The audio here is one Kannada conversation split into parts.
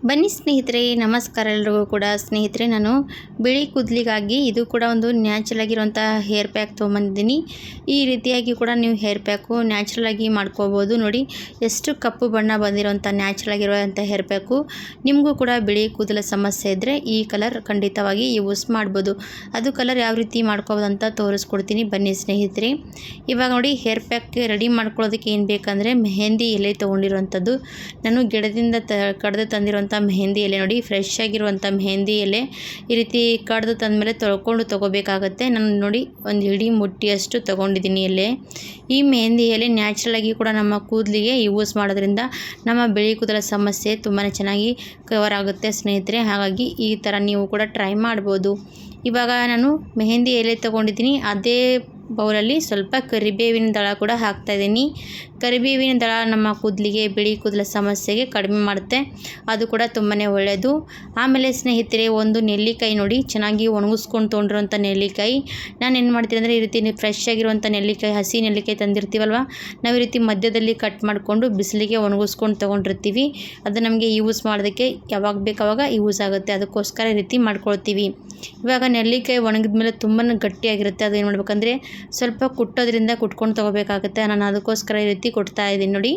ಬನ್ನಿ ಸ್ನೇಹಿತರೆ, ನಮಸ್ಕಾರ ಎಲ್ರಿಗೂ ಕೂಡ. ಸ್ನೇಹಿತರೆ, ನಾನು ಬಿಳಿ ಕೂದಲಿಗಾಗಿ ಇದು ಕೂಡ ಒಂದು ನ್ಯಾಚುರಲ್ ಆಗಿರುವಂಥ ಹೇರ್ ಪ್ಯಾಕ್ ತೊಗೊಂಬಂದಿದ್ದೀನಿ. ಈ ರೀತಿಯಾಗಿ ಕೂಡ ನೀವು ಹೇರ್ ಪ್ಯಾಕು ನ್ಯಾಚುರಲ್ ಆಗಿ ಮಾಡ್ಕೋಬೋದು. ನೋಡಿ ಎಷ್ಟು ಕಪ್ಪು ಬಣ್ಣ ಬಂದಿರೋಂಥ ನ್ಯಾಚುರಲ್ ಆಗಿರುವಂಥ ಹೇರ್ ಪ್ಯಾಕು. ನಿಮಗೂ ಕೂಡ ಬಿಳಿ ಕೂದಲ ಸಮಸ್ಯೆ ಇದ್ದರೆ ಈ ಕಲರ್ ಖಂಡಿತವಾಗಿ ಯೂಸ್ ಮಾಡ್ಬೋದು. ಅದು ಕಲರ್ ಯಾವ ರೀತಿ ಮಾಡ್ಕೋಬೋದು ಅಂತ ತೋರಿಸ್ಕೊಡ್ತೀನಿ, ಬನ್ನಿ ಸ್ನೇಹಿತರೆ. ಇವಾಗ ನೋಡಿ, ಹೇರ್ ಪ್ಯಾಕ್ ರೆಡಿ ಮಾಡ್ಕೊಳ್ಳೋದಕ್ಕೆ ಏನು ಬೇಕಂದರೆ ಮೆಹಂದಿ ಎಲೆ ತೊಗೊಂಡಿರುವಂಥದ್ದು. ನಾನು ಗಿಡದಿಂದ ಕಡ್ದು ತಂದಿರುವಂಥ ಮೆಹಂದಿ ಎಲೆ ನೋಡಿ, ಫ್ರೆಶ್ ಆಗಿರುವಂಥ ಮೆಹಂದಿ ಎಲೆ ಈ ರೀತಿ ಕಡ್ದು ತಂದಮೇಲೆ ತೊಳ್ಕೊಂಡು ತೊಗೋಬೇಕಾಗತ್ತೆ. ನಾನು ನೋಡಿ ಒಂದು ಇಡೀ ಮುಟ್ಟಿಯಷ್ಟು ತೊಗೊಂಡಿದ್ದೀನಿ ಎಲೆ. ಈ ಮೆಹಂದಿ ಎಲೆ ನ್ಯಾಚುರಲ್ ಆಗಿ ಕೂಡ ನಮ್ಮ ಕೂದಲಿಗೆ ಯೂಸ್ ಮಾಡೋದ್ರಿಂದ ನಮ್ಮ ಬಿಳಿ ಕೂದಲ ಸಮಸ್ಯೆ ತುಂಬಾ ಚೆನ್ನಾಗಿ ಕವರ್ ಆಗುತ್ತೆ ಸ್ನೇಹಿತರೆ. ಹಾಗಾಗಿ ಈ ಥರ ನೀವು ಕೂಡ ಟ್ರೈ ಮಾಡ್ಬೋದು. ಇವಾಗ ನಾನು ಮೆಹಂದಿ ಎಲೆ ತೊಗೊಂಡಿದ್ದೀನಿ. ಅದೇ ಬೌಲಲ್ಲಿ ಸ್ವಲ್ಪ ಕರಿಬೇವಿನ ದಳ ಕೂಡ ಹಾಕ್ತಾಯಿದ್ದೀನಿ. ಕರಿಬೇವಿನ ದಳ ನಮ್ಮ ಕೂದಲಿಗೆ, ಬಿಳಿ ಕೂದಲ ಸಮಸ್ಯೆಗೆ ಕಡಿಮೆ ಮಾಡುತ್ತೆ. ಅದು ಕೂಡ ತುಂಬಾ ಒಳ್ಳೆಯದು. ಆಮೇಲೆ ಸ್ನೇಹಿತರೆ, ಒಂದು ನೆಲ್ಲಿಕಾಯಿ ನೋಡಿ, ಚೆನ್ನಾಗಿ ಒಣಗಿಸ್ಕೊಂಡು ತೊಗೊಂಡಿರೋಂಥ ನೆಲ್ಲಿಕಾಯಿ. ನಾನು ಏನು ಮಾಡ್ತೀನಿ ಅಂದರೆ, ಈ ರೀತಿ ಫ್ರೆಶ್ ಆಗಿರುವಂಥ ನೆಲ್ಲಿಕಾಯಿ, ಹಸಿ ನೆಲ್ಲಿಕಾಯಿ ತಂದಿರ್ತೀವಲ್ವ, ನಾವು ಈ ರೀತಿ ಮಧ್ಯದಲ್ಲಿ ಕಟ್ ಮಾಡಿಕೊಂಡು ಬಿಸಿಲಿಗೆ ಒಣಗಿಸ್ಕೊಂಡು ತೊಗೊಂಡಿರ್ತೀವಿ. ಅದು ನಮಗೆ ಯೂಸ್ ಮಾಡೋದಕ್ಕೆ ಯಾವಾಗ ಬೇಕಾವಾಗ ಯೂಸ್ ಆಗುತ್ತೆ. ಅದಕ್ಕೋಸ್ಕರ ಈ ರೀತಿ ಮಾಡ್ಕೊಳ್ತೀವಿ. ಇವಾಗ ನೆಲ್ಲಿಕಾಯಿ ಒಣಗಿದ ಮೇಲೆ ತುಂಬಾ ಗಟ್ಟಿಯಾಗಿರುತ್ತೆ. ಅದು ಏನು ಮಾಡ್ಬೇಕಂದ್ರೆ ಸ್ವಲ್ಪ ಕುಟ್ಟೋದ್ರಿಂದ ಕುಟ್ಕೊಂಡು ತೊಗೋಬೇಕಾಗುತ್ತೆ. ನಾನು ಅದಕ್ಕೋಸ್ಕರ ಈ ರೀತಿ ಕೊಡ್ತಾ ಇದ್ದೀನಿ ನೋಡಿ.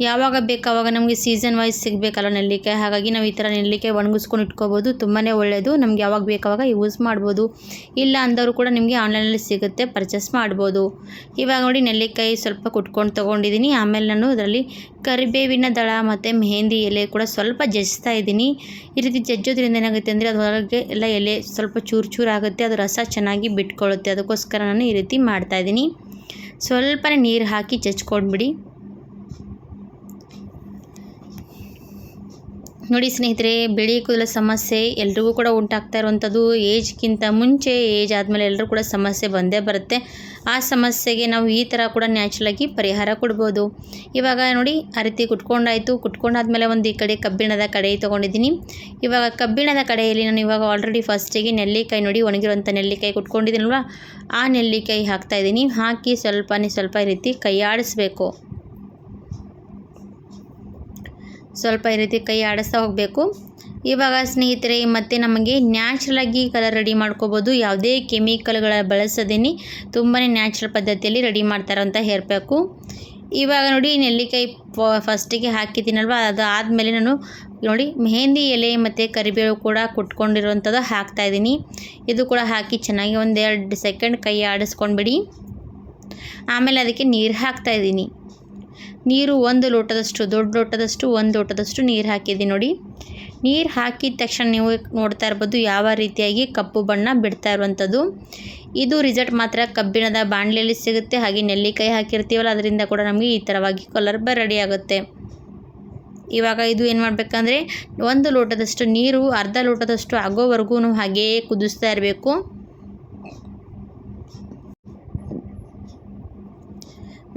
ಯಾವಾಗ ಬೇಕಾವಾಗ ನಮಗೆ ಸೀಸನ್ ವೈಸ್ ಸಿಗಬೇಕಲ್ಲ ನೆಲ್ಲಿಕಾಯಿ, ಹಾಗಾಗಿ ನಾವು ಈ ಥರ ನೆಲ್ಲಿಕಾಯಿ ಒಣಗಿಸ್ಕೊಂಡು ಇಟ್ಕೋಬೋದು. ತುಂಬಾ ಒಳ್ಳೆಯದು. ನಮ್ಗೆ ಯಾವಾಗ ಬೇಕಾವಾಗ ಯೂಸ್ ಮಾಡ್ಬೋದು. ಇಲ್ಲ ಅಂದವರು ಕೂಡ ನಿಮಗೆ ಆನ್ಲೈನಲ್ಲಿ ಸಿಗುತ್ತೆ, ಪರ್ಚೇಸ್ ಮಾಡ್ಬೋದು. ಇವಾಗ ನೋಡಿ, ನೆಲ್ಲಿಕಾಯಿ ಸ್ವಲ್ಪ ಕುಟ್ಕೊಂಡು ತೊಗೊಂಡಿದ್ದೀನಿ. ಆಮೇಲೆ ನಾನು ಅದರಲ್ಲಿ ಕರಿಬೇವಿನ ದಳ ಮತ್ತು ಮೆಹಂದಿ ಎಲೆ ಕೂಡ ಸ್ವಲ್ಪ ಜಜ್ತಾ ಇದ್ದೀನಿ. ಈ ರೀತಿ ಜಜ್ಜೋದ್ರಿಂದ ಏನಾಗುತ್ತೆ ಅಂದರೆ ಅದರೊಳಗೆ ಎಲ್ಲ ಎಲೆ ಸ್ವಲ್ಪ ಚೂರು ಚೂರು ಆಗುತ್ತೆ, ಅದು ರಸ ಚೆನ್ನಾಗಿ ಬಿಟ್ಕೊಳ್ಳುತ್ತೆ. ಅದಕ್ಕೋಸ್ಕರ ನಾನು ಈ ರೀತಿ ಮಾಡ್ತಾಯಿದ್ದೀನಿ. ಸ್ವಲ್ಪನೇ ನೀರು ಹಾಕಿ ಜಜ್ಕೊಂಡ್ಬಿಡಿ. ನೋಡಿ ಸ್ನೇಹಿತರೆ, ಬಿಳಿ ಕೂದಲ ಸಮಸ್ಯೆ ಎಲ್ರಿಗೂ ಕೂಡ ಉಂಟಾಗ್ತಾ ಇರುವಂಥದ್ದು. ಏಜ್ಗಿಂತ ಮುಂಚೆ, ಏಜ್ ಆದಮೇಲೆ ಎಲ್ಲರೂ ಕೂಡ ಸಮಸ್ಯೆ ಬಂದೇ ಬರುತ್ತೆ. ಆ ಸಮಸ್ಯೆಗೆ ನಾವು ಈ ಥರ ಕೂಡ ನ್ಯಾಚುರಲಾಗಿ ಪರಿಹಾರ ಕೊಡ್ಬೋದು. ಇವಾಗ ನೋಡಿ, ಆ ರೀತಿ ಕುಟ್ಕೊಂಡಾಯಿತು. ಕುಟ್ಕೊಂಡಾದ್ಮೇಲೆ ಒಂದು ಈ ಕಡೆ ಕಬ್ಬಿಣದ ಕಡಾಯಿ ತೊಗೊಂಡಿದ್ದೀನಿ. ಇವಾಗ ಕಬ್ಬಿಣದ ಕಡಾಯಿಯಲ್ಲಿ ನಾನು ಇವಾಗ ಆಲ್ರೆಡಿ ಫಸ್ಟಿಗೆ ನೆಲ್ಲಿಕಾಯಿ ನೋಡಿ, ಒಣಗಿರುವಂಥ ನೆಲ್ಲಿಕಾಯಿ ಕುಟ್ಕೊಂಡಿದ್ದೀನಲ್ವ, ಆ ನೆಲ್ಲಿಕಾಯಿ ಹಾಕ್ತಾಯಿದ್ದೀನಿ. ಹಾಕಿ ಸ್ವಲ್ಪ ಈ ರೀತಿ ಕೈ ಆಡಿಸ್ಬೇಕು. ಸ್ವಲ್ಪ ಈ ರೀತಿ ಕೈ ಆಡಿಸ್ತಾ ಹೋಗಬೇಕು. ಇವಾಗ ಸ್ನೇಹಿತರೆ, ಮತ್ತು ನಮಗೆ ನ್ಯಾಚುರಲಾಗಿ ಕಲರ್ ರೆಡಿ ಮಾಡ್ಕೋಬೋದು. ಯಾವುದೇ ಕೆಮಿಕಲ್ಗಳ ಬಳಸದೇನೆ ತುಂಬಾ ನ್ಯಾಚುರಲ್ ಪದ್ಧತಿಯಲ್ಲಿ ರೆಡಿ ಮಾಡ್ತಾರಂಥ ಹೇರ್ ಪ್ಯಾಕು. ಇವಾಗ ನೋಡಿ, ನೆಲ್ಲಿಕಾಯಿ ಫಸ್ಟಿಗೆ ಹಾಕಿದ್ದೀನಲ್ವ, ಅದಾದಮೇಲೆ ನಾನು ನೋಡಿ ಮೆಹಂದಿ ಎಲೆ ಮತ್ತು ಕರಿಬೇವು ಕೂಡ ಕುಟ್ಕೊಂಡಿರುವಂಥದ್ದು ಹಾಕ್ತಾಯಿದ್ದೀನಿ. ಇದು ಕೂಡ ಹಾಕಿ ಚೆನ್ನಾಗಿ 1-2 ಸೆಕೆಂಡ್ ಕೈ ಆಡಿಸ್ಕೊಂಡ್ಬಿಡಿ. ಆಮೇಲೆ ಅದಕ್ಕೆ ನೀರು ಹಾಕ್ತಾಯಿದ್ದೀನಿ. ನೀರು 1 ಲೋಟದಷ್ಟು, ದೊಡ್ಡ ಲೋಟದಷ್ಟು 1 ಲೋಟದಷ್ಟು ನೀರು ಹಾಕಿದ್ದೀನಿ ನೋಡಿ. ನೀರು ಹಾಕಿದ ತಕ್ಷಣ ನೀವು ನೋಡ್ತಾ ಇರ್ಬೋದು ಯಾವ ರೀತಿಯಾಗಿ ಕಪ್ಪು ಬಣ್ಣ ಬಿಡ್ತಾ ಇರುವಂಥದ್ದು. ಇದು ರಿಸಲ್ಟ್ ಮಾತ್ರ ಕಬ್ಬಿಣದ ಬಾಣಲೆಯಲ್ಲಿ ಸಿಗುತ್ತೆ. ಹಾಗೆ ನೆಲ್ಲಿಕಾಯಿ ಹಾಕಿರ್ತೀವಲ್ಲ, ಅದರಿಂದ ಕೂಡ ನಮಗೆ ಈ ಥರವಾಗಿ ಕಲರ್ ರೆಡಿ ಆಗುತ್ತೆ. ಇವಾಗ ಇದು ಏನು ಮಾಡಬೇಕಂದ್ರೆ, 1 ಲೋಟದಷ್ಟು ನೀರು ಅರ್ಧ ಲೋಟದಷ್ಟು ಆಗೋವರೆಗೂ ಹಾಗೆಯೇ ಕುದಿಸ್ತಾ ಇರಬೇಕು.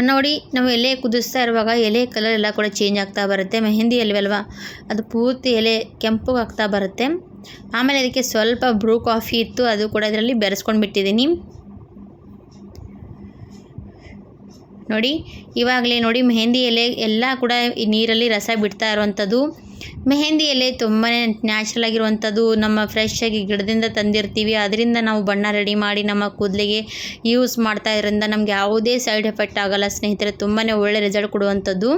ನೋಡಿ, ನಾವು ಎಲೆ ಕುದಿಸ್ತಾ ಇರುವಾಗ ಎಲೆ ಕಲರ್ ಎಲ್ಲ ಕೂಡ ಚೇಂಜ್ ಆಗ್ತಾ ಬರುತ್ತೆ. ಮೆಹಂದಿ ಎಲೆ ಅಲ್ವಾ, ಅದು ಪೂರ್ತಿ ಎಲೆ ಕೆಂಪಗೆ ಆಗ್ತಾ ಬರುತ್ತೆ. ಆಮೇಲೆ ಅದಕ್ಕೆ ಸ್ವಲ್ಪ ಬ್ರೂ ಕಾಫಿ ಇತ್ತು, ಅದು ಕೂಡ ಇದರಲ್ಲಿ ಬೆರೆಸ್ಕೊಂಡು ಬಿಟ್ಟಿದ್ದೀನಿ ನೋಡಿ. ಇವಾಗಲೇ ನೋಡಿ, ಮೆಹಂದಿ ಎಲೆ ಎಲ್ಲ ಕೂಡ ಈ ನೀರಲ್ಲಿ ರಸ ಬಿಡ್ತಾ ಇರುವಂಥದ್ದು. ಮೆಹಂದಿ ಎಲೆ ತುಂಬಾ ನ್ಯಾಚುರಲ್ ಆಗಿರುವಂಥದ್ದು. ನಮ್ಮ ಫ್ರೆಶ್ ಆಗಿ ಗಿಡದಿಂದ ತಂದಿರ್ತೀವಿ, ಅದರಿಂದ ನಾವು ಬಣ್ಣ ರೆಡಿ ಮಾಡಿ ನಮ್ಮ ಕೂದಲಿಗೆ ಯೂಸ್ ಮಾಡ್ತಾ ಇರೋದ್ರಿಂದ ನಮಗೆ ಯಾವುದೇ ಸೈಡ್ ಎಫೆಕ್ಟ್ ಆಗೋಲ್ಲ ಸ್ನೇಹಿತರೆ. ತುಂಬಾ ಒಳ್ಳೆ ರಿಸಲ್ಟ್ ಕೊಡುವಂಥದ್ದು.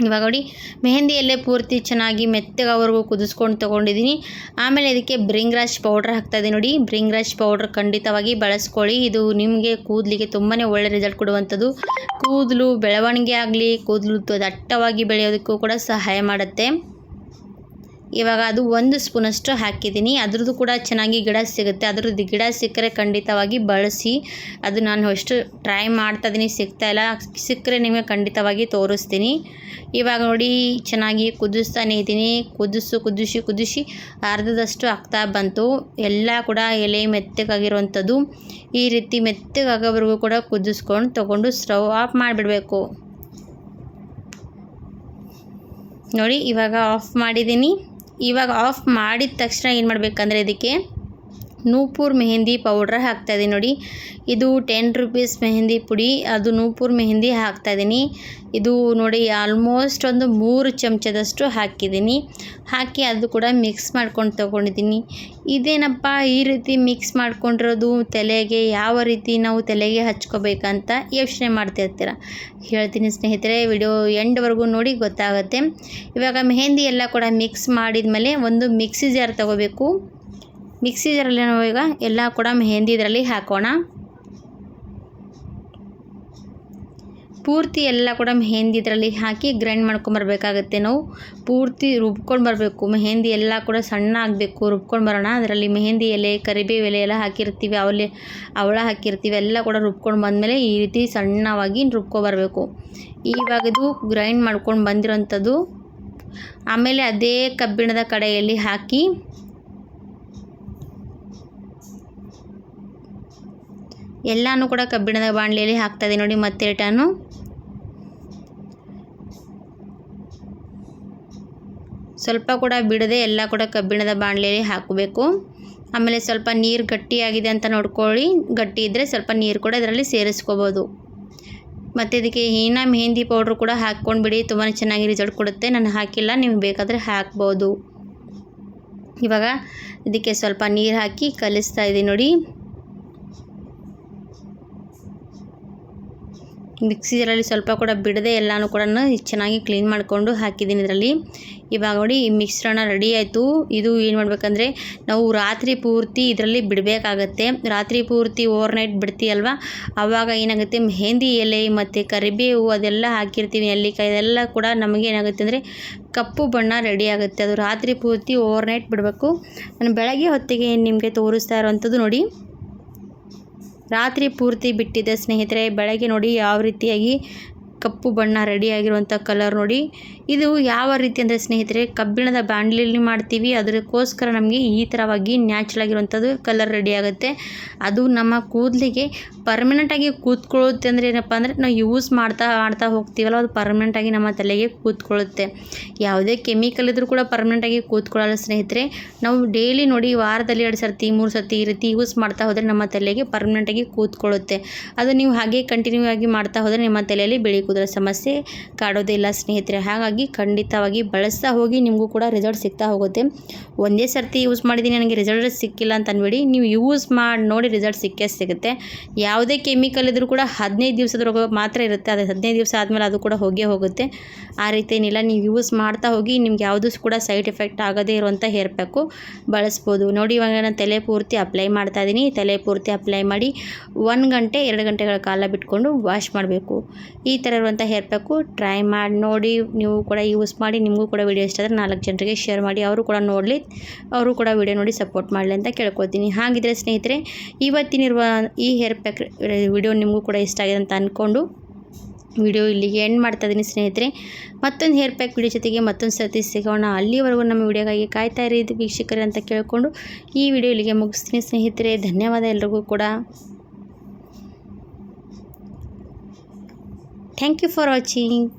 ಇವಾಗ ನೋಡಿ, ಮೆಹಂದಿ ಎಲೆ ಪೂರ್ತಿ ಚೆನ್ನಾಗಿ ಮೆತ್ತಗವರೆಗೂ ಕುದಿಸ್ಕೊಂಡು ತೊಗೊಂಡಿದ್ದೀನಿ. ಆಮೇಲೆ ಇದಕ್ಕೆ ಬ್ರಿಂಗ್ರಾಜ್ ಪೌಡ್ರ್ ಹಾಕ್ತಾಯಿದ್ದೀನಿ ನೋಡಿ. ಬ್ರಿಂಗ್ರಾಜ್ ಪೌಡ್ರ್ ಖಂಡಿತವಾಗಿ ಬಳಸ್ಕೊಳ್ಳಿ. ಇದು ನಿಮಗೆ ಕೂದಲಿಗೆ ತುಂಬಾ ಒಳ್ಳೆ ರಿಸಲ್ಟ್ ಕೊಡುವಂಥದ್ದು. ಕೂದಲು ಬೆಳವಣಿಗೆ ಆಗಲಿ, ಕೂದಲು ದಟ್ಟವಾಗಿ ಬೆಳೆಯೋದಕ್ಕೂ ಕೂಡ ಸಹಾಯ ಮಾಡುತ್ತೆ. ಇವಾಗ ಅದು 1 ಸ್ಪೂನಷ್ಟು ಹಾಕಿದ್ದೀನಿ. ಅದ್ರದ್ದು ಕೂಡ ಚೆನ್ನಾಗಿ ಗಿಡ ಸಿಗುತ್ತೆ. ಅದ್ರದ್ದು ಗಿಡ ಸಿಕ್ಕರೆ ಖಂಡಿತವಾಗಿ ಬಳಸಿ. ಅದು ನಾನು ಎಷ್ಟು ಟ್ರೈ ಮಾಡ್ತಾಯಿದ್ದೀನಿ, ಸಿಗ್ತಾಯಿಲ್ಲ. ಸಿಕ್ಕರೆ ನಿಮಗೆ ಖಂಡಿತವಾಗಿ ತೋರಿಸ್ತೀನಿ. ಇವಾಗ ನೋಡಿ, ಚೆನ್ನಾಗಿ ಕುದಿಸ್ತಾನೆ ಇದ್ದೀನಿ. ಕುದಿಸಿ ಅರ್ಧದಷ್ಟು ಆಗ್ತಾ ಬಂತು. ಎಲ್ಲ ಕೂಡ ಎಲೆ ಮೆತ್ತಗಾಗಿರುವಂಥದ್ದು. ಈ ರೀತಿ ಮೆತ್ತಗಾಗೋವರೆಗೂ ಕೂಡ ಕುದಿಸ್ಕೊಂಡು ತೊಗೊಂಡು ಸ್ಟವ್ ಆಫ್ ಮಾಡಿಬಿಡಬೇಕು ನೋಡಿ. ಇವಾಗ ಆಫ್ ಮಾಡಿದ್ದೀನಿ. ಇವಾಗ ಆಫ್ ಮಾಡಿದ ತಕ್ಷಣ ಏನು ಮಾಡಬೇಕಂದ್ರೆ, ಇದಕ್ಕೆ ನೂಪುರ್ ಮೆಹಂದಿ ಪೌಡ್ರ್ ಹಾಕ್ತಾಯಿದ್ದೀನಿ ನೋಡಿ. ಇದು 10 ರೂಪೀಸ್ ಮೆಹಂದಿ ಪುಡಿ, ಅದು ನೂಪುರ್ ಮೆಹಂದಿ ಹಾಕ್ತಾಯಿದ್ದೀನಿ. ಇದು ನೋಡಿ ಆಲ್ಮೋಸ್ಟ್ ಒಂದು 3 ಚಮಚದಷ್ಟು ಹಾಕಿದ್ದೀನಿ. ಹಾಕಿ ಅದು ಕೂಡ ಮಿಕ್ಸ್ ಮಾಡ್ಕೊಂಡು ತೊಗೊಂಡಿದ್ದೀನಿ. ಇದೇನಪ್ಪ ಈ ರೀತಿ ಮಿಕ್ಸ್ ಮಾಡ್ಕೊಂಡಿರೋದು ತಲೆಗೆ, ಯಾವ ರೀತಿ ನಾವು ತಲೆಗೆ ಹಚ್ಕೋಬೇಕಂತ ಯೋಚನೆ ಮಾಡ್ತಿರ್ತೀರ. ಹೇಳ್ತೀನಿ ಸ್ನೇಹಿತರೆ, ವಿಡಿಯೋ ಎಂಡ್ವರೆಗೂ ನೋಡಿ ಗೊತ್ತಾಗುತ್ತೆ. ಇವಾಗ ಮೆಹಂದಿ ಎಲ್ಲ ಕೂಡ ಮಿಕ್ಸ್ ಮಾಡಿದ್ಮೇಲೆ ಒಂದು ಮಿಕ್ಸಿ ಜಾರ್ ತಗೋಬೇಕು. ಮಿಕ್ಸಿ ಜಾರಲ್ಲಿ ನಾವು ಈಗ ಎಲ್ಲ ಕೂಡ ಮೆಹಂದಿ ಇದರಲ್ಲಿ ಹಾಕೋಣ. ಪೂರ್ತಿ ಎಲ್ಲ ಕೂಡ ಮೆಹಂದಿ ಇದರಲ್ಲಿ ಹಾಕಿ ಗ್ರೈಂಡ್ ಮಾಡ್ಕೊಂಬರ್ಬೇಕಾಗತ್ತೆ. ನಾವು ಪೂರ್ತಿ ರುಬ್ಕೊಂಡು ಬರಬೇಕು. ಮೆಹಂದಿ ಎಲ್ಲ ಕೂಡ ಸಣ್ಣ ಆಗಬೇಕು, ರುಬ್ಕೊಂಡು ಬರೋಣ. ಅದರಲ್ಲಿ ಮೆಹಂದಿ ಎಲೆ, ಕರಿಬೇವು ಎಲೆ ಎಲ್ಲ ಹಾಕಿರ್ತೀವಿ, ಅವಳ ಹಾಕಿರ್ತೀವಿ, ಎಲ್ಲ ಕೂಡ ರುಬ್ಕೊಂಡು ಬಂದಮೇಲೆ ಈ ರೀತಿ ಸಣ್ಣವಾಗಿ ರುಬ್ಕೊಬರಬೇಕು. ಇವಾಗ ಇದು ಗ್ರೈಂಡ್ ಮಾಡ್ಕೊಂಡು ಬಂದಿರೋಂಥದ್ದು. ಆಮೇಲೆ ಅದೇ ಕಬ್ಬಿಣದ ಕಡೆಯಲ್ಲಿ ಹಾಕಿ ಎಲ್ಲನೂ ಕೂಡ ಕಬ್ಬಿಣದ ಬಾಣಲೆಯಲ್ಲಿ ಹಾಕ್ತಾಯಿದೆ ನೋಡಿ. ಮತ್ತೆ ರಿಟರ್ನು ಸ್ವಲ್ಪ ಕೂಡ ಬಿಡದೆ ಎಲ್ಲ ಕೂಡ ಕಬ್ಬಿಣದ ಬಾಣಲೆಯಲ್ಲಿ ಹಾಕಬೇಕು. ಆಮೇಲೆ ಸ್ವಲ್ಪ ನೀರು ಗಟ್ಟಿಯಾಗಿದೆ ಅಂತ ನೋಡ್ಕೊಳ್ಳಿ. ಗಟ್ಟಿ ಇದ್ದರೆ ಸ್ವಲ್ಪ ನೀರು ಕೂಡ ಇದರಲ್ಲಿ ಸೇರಿಸ್ಕೋಬೋದು. ಮತ್ತು ಇದಕ್ಕೆ ಹೀನಾ ಮೆಹಂದಿ ಪೌಡ್ರು ಕೂಡ ಹಾಕ್ಕೊಂಡು ಬಿಡಿ, ತುಂಬಾ ಚೆನ್ನಾಗಿ ರಿಸಲ್ಟ್ ಕೊಡುತ್ತೆ. ನಾನು ಹಾಕಿಲ್ಲ, ನೀವು ಬೇಕಾದರೆ ಹಾಕ್ಬೋದು. ಇವಾಗ ಇದಕ್ಕೆ ಸ್ವಲ್ಪ ನೀರು ಹಾಕಿ ಕಲಿಸ್ತಾ ಇದ್ದೀನಿ ನೋಡಿ. ಮಿಕ್ಸಿ ಜಾರಲ್ಲಿ ಸ್ವಲ್ಪ ಕೂಡ ಬಿಡದೆ ಎಲ್ಲನೂ ಕೂಡ ಚೆನ್ನಾಗಿ ಕ್ಲೀನ್ ಮಾಡಿಕೊಂಡು ಹಾಕಿದ್ದೀನಿ ಇದರಲ್ಲಿ. ಇವಾಗ ನೋಡಿ ಈ ಮಿಶ್ರಣ ರೆಡಿ ಆಯಿತು. ಇದು ಏನು ಮಾಡಬೇಕಂದ್ರೆ ನಾವು ರಾತ್ರಿ ಪೂರ್ತಿ ಇದರಲ್ಲಿ ಬಿಡಬೇಕಾಗತ್ತೆ. ರಾತ್ರಿ ಪೂರ್ತಿ ಓವರ್ನೈಟ್ ಬಿಡ್ತೀವಲ್ವ, ಆವಾಗ ಏನಾಗುತ್ತೆ ಮೆಹಂದಿ ಎಲೆ ಮತ್ತು ಕರಿಬೇವು ಅದೆಲ್ಲ ಹಾಕಿರ್ತೀವಿ, ನೆಲ್ಲಿಕಾಯಿ ಇದೆಲ್ಲ ಕೂಡ ನಮಗೆ ಏನಾಗುತ್ತೆ ಅಂದರೆ ಕಪ್ಪು ಬಣ್ಣ ರೆಡಿ ಆಗುತ್ತೆ. ಅದು ರಾತ್ರಿ ಪೂರ್ತಿ ಓವರ್ನೈಟ್ ಬಿಡಬೇಕು. ನಾನು ಬೆಳಗ್ಗೆ ಹೊತ್ತಿಗೆ ನಿಮಗೆ ತೋರಿಸ್ತಾ ಇರೋವಂಥದ್ದು ನೋಡಿ. ರಾತ್ರಿ ಪೂರ್ತಿ ಬಿಟ್ಟಿದ್ದೆ ಸ್ನೇಹಿತರೆ, ಬೆಳಗ್ಗೆ ನೋಡಿ ಯಾವ ರೀತಿಯಾಗಿ ಕಪ್ಪು ಬಣ್ಣ ರೆಡಿಯಾಗಿರುವಂಥ ಕಲರ್ ನೋಡಿ. ಇದು ಯಾವ ರೀತಿ ಅಂದರೆ ಸ್ನೇಹಿತರೆ, ಕಬ್ಬಿಣದ ಬಾಣಲೆಯಲ್ಲಿ ಮಾಡ್ತೀವಿ, ಅದಕ್ಕೋಸ್ಕರ ನಮಗೆ ಈ ಥರವಾಗಿ ನ್ಯಾಚುರಲ್ ಆಗಿರುವಂಥದ್ದು ಕಲರ್ ರೆಡಿ ಆಗುತ್ತೆ. ಅದು ನಮ್ಮ ಕೂದಲಿಗೆ ಪರ್ಮನೆಂಟಾಗಿ ಕೂತ್ಕೊಳ್ಳುತ್ತೆ. ಅಂದರೆ ಏನಪ್ಪ ಅಂದರೆ ನಾವು ಯೂಸ್ ಮಾಡ್ತಾ ಹೋಗ್ತೀವಲ್ಲ, ಅದು ಪರ್ಮನೆಂಟಾಗಿ ನಮ್ಮ ತಲೆಗೆ ಕೂತ್ಕೊಳ್ಳುತ್ತೆ. ಯಾವುದೇ ಕೆಮಿಕಲ್ ಇದ್ದರೂ ಕೂಡ ಪರ್ಮನೆಂಟಾಗಿ ಕೂತ್ಕೊಳ್ಳಲ್ಲ ಸ್ನೇಹಿತರೆ. ನಾವು ಡೈಲಿ ನೋಡಿ ವಾರದಲ್ಲಿ 2 ಸರ್ತಿ 3 ಸರ್ತಿ ಈ ರೀತಿ ಯೂಸ್ ಮಾಡ್ತಾ ಹೋದರೆ ನಮ್ಮ ತಲೆಗೆ ಪರ್ಮನೆಂಟಾಗಿ ಕೂತ್ಕೊಳ್ಳುತ್ತೆ. ಅದು ನೀವು ಹಾಗೆ ಕಂಟಿನ್ಯೂ ಆಗಿ ಮಾಡ್ತಾ ಹೋದರೆ ನಿಮ್ಮ ತಲೆಯಲ್ಲಿ ಬಿಳಿ ಕೂದಲ ಸಮಸ್ಯೆ ಕಾಡೋದೇ ಇಲ್ಲ ಸ್ನೇಹಿತರೆ. ಹಾಗಾಗಿ ಖಂಡಿತವಾಗಿ ಬಳಸ್ತಾ ಹೋಗಿ, ನಿಮಗೂ ಕೂಡ ರಿಸಲ್ಟ್ ಸಿಗ್ತಾ ಹೋಗುತ್ತೆ. ಒಂದೇ ಸರ್ತಿ ಯೂಸ್ ಮಾಡಿದ್ದೀನಿ ನನಗೆ ರಿಸಲ್ಟ್ ಸಿಕ್ಕಿಲ್ಲ ಅಂತ ಅನ್ಬೇಡಿ, ನೀವು ಯೂಸ್ ಮಾಡಿ ನೋಡಿ ರಿಸಲ್ಟ್ ಸಿಕ್ಕೇ ಸಿಗುತ್ತೆ. ಯಾವುದೇ ಕೆಮಿಕಲ್ ಇದ್ದರೂ ಕೂಡ 15 ದಿವಸದವರೆಗೂ ಮಾತ್ರ ಇರುತ್ತೆ. ಅದು 15 ದಿವಸ ಆದಮೇಲೆ ಅದು ಕೂಡ ಹೋಗುತ್ತೆ. ಆ ರೀತಿ ಏನಿಲ್ಲ, ನೀವು ಯೂಸ್ ಮಾಡ್ತಾ ಹೋಗಿ ನಿಮ್ಗೆ ಯಾವುದೂ ಕೂಡ ಸೈಡ್ ಎಫೆಕ್ಟ್ ಆಗದೇ ಇರುವಂಥ ಹೇರ್ ಪ್ಯಾಕು ಬಳಸ್ಬೋದು. ನೋಡಿ ಇವಾಗ ನಾನು ತಲೆ ಪೂರ್ತಿ ಅಪ್ಲೈ ಮಾಡ್ತಾಯಿದ್ದೀನಿ. ತಲೆ ಪೂರ್ತಿ ಅಪ್ಲೈ ಮಾಡಿ 1 ಗಂಟೆ 2 ಗಂಟೆಗಳ ಕಾಲ ಬಿಟ್ಕೊಂಡು ವಾಶ್ ಮಾಡಬೇಕು. ಈ ಥರ ಇರುವಂಥ ಹೇರ್ ಪ್ಯಾಕು ಟ್ರೈ ಮಾಡಿ ನೋಡಿ, ನೀವು ಕೂಡ ಯೂಸ್ ಮಾಡಿ. ನಿಮಗೂ ಕೂಡ ವಿಡಿಯೋ ಇಷ್ಟ ಆದರೆ 4 ಜನರಿಗೆ ಶೇರ್ ಮಾಡಿ, ಅವರು ಕೂಡ ನೋಡಲಿ, ಅವರು ಕೂಡ ವಿಡಿಯೋ ನೋಡಿ ಸಪೋರ್ಟ್ ಮಾಡಲಿ ಅಂತ ಕೇಳ್ಕೊತೀನಿ. ಹಾಗಿದ್ರೆ ಸ್ನೇಹಿತರೆ, ಇವತ್ತಿನಿರುವ ಈ ಹೇರ್ ಪ್ಯಾಕ್ ವಿಡಿಯೋ ನಿಮಗೂ ಕೂಡ ಇಷ್ಟ ಆಗಿದೆ ಅಂತ ಅಂದ್ಕೊಂಡು ವಿಡಿಯೋ ಇಲ್ಲಿಗೆ ಎಂಡ್ ಮಾಡ್ತಾ ಇದ್ದೀನಿ ಸ್ನೇಹಿತರೆ. ಮತ್ತೊಂದು ಹೇರ್ ಪ್ಯಾಕ್ ವಿಡಿಯೋ ಜೊತೆಗೆ ಮತ್ತೊಂದು ಸರ್ತಿ ಸಿಗೋಣ. ಅಲ್ಲಿವರೆಗೂ ನಮ್ಮ ವಿಡಿಯೋಗಾಗಿ ಕಾಯ್ತಾ ಇರಿ ವೀಕ್ಷಕರೇ ಅಂತ ಕೇಳಿಕೊಂಡು ಈ ವಿಡಿಯೋ ಇಲ್ಲಿಗೆ ಮುಗಿಸ್ತೀನಿ ಸ್ನೇಹಿತರೆ. ಧನ್ಯವಾದ ಎಲ್ರಿಗೂ ಕೂಡ. Thank you for watching.